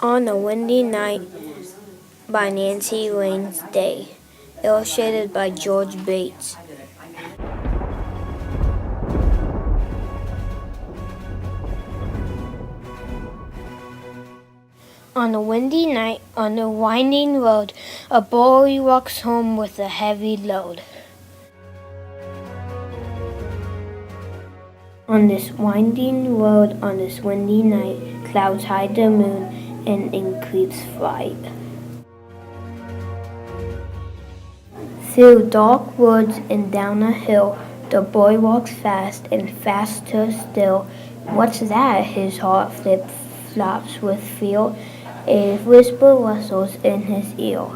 On a Windy Night by Nancy Lanes Day. Illustrated by George Bates. On a windy night, on a winding road, a boy walks home with a heavy load. On this winding road, on this windy night, clouds hide the moon and in creeps flight. Through dark woods and down a hill, the boy walks fast and faster still. What's that? His heart flip-flops with fear. A whisper rustles in his ear.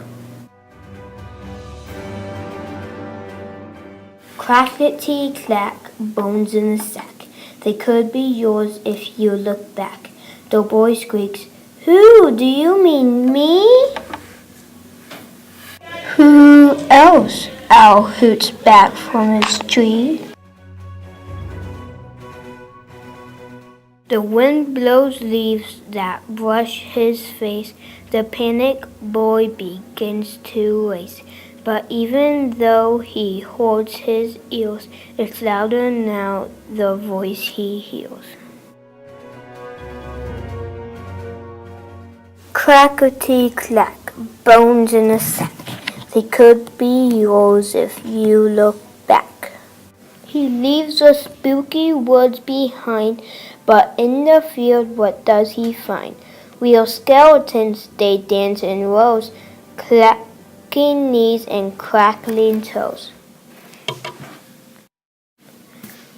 Crackety-clack, bones in a sack. They could be yours if you look back. The boy squeaks, "Who? Do you mean me?" "Who else?" Owl hoots back from its tree. The wind blows leaves that brush his face. The panicked boy begins to race. But even though he holds his ears, it's louder now, the voice he hears. Crackety-clack, bones in a sack. They could be yours if you look back. He leaves the spooky woods behind, but in the field what does he find? Real skeletons, they dance in rows, cracking knees and crackling toes.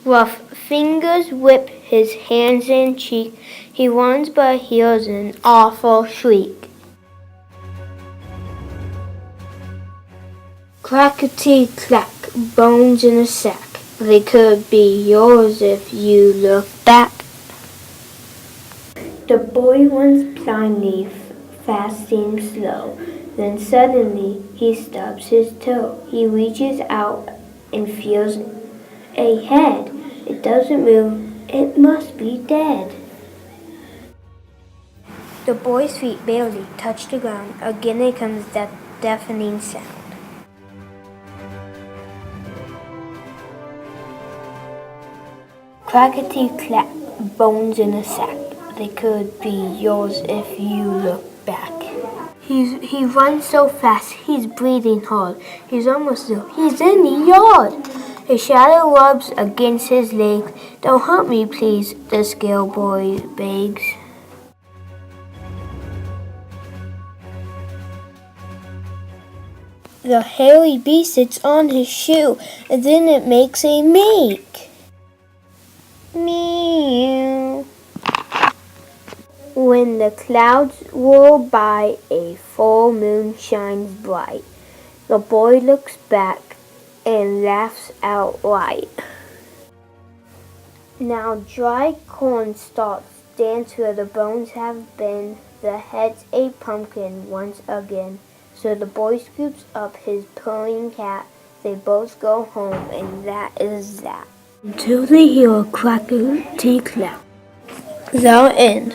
Rough fingers whip his hands and cheek. He runs but hears an awful shriek. Crackety-clack, bones in a sack. They could be yours if you look back. The boy runs blindly, fast seems slow. Then suddenly he stubs his toe. He reaches out and feels a head. It doesn't move. It must be dead. The boy's feet barely touch the ground. Again it comes that deafening sound. Crackety-clack, bones in a sack. They could be yours if you look back. He runs so fast, he's breathing hard. He's almost there. He's in the yard. A shadow rubs against his legs. "Don't hurt me, please," the scared boy begs. The hairy beast sits on his shoe, and then it makes a make. Meow. When the clouds roll by, a full moon shines bright. The boy looks back and laughs outright. Now dry corn stalks dance where the bones have been. The head's a pumpkin once again. So the boy scoops up his purring cat. They both go home, and that is that. Until they hear a crackety-clack. The end.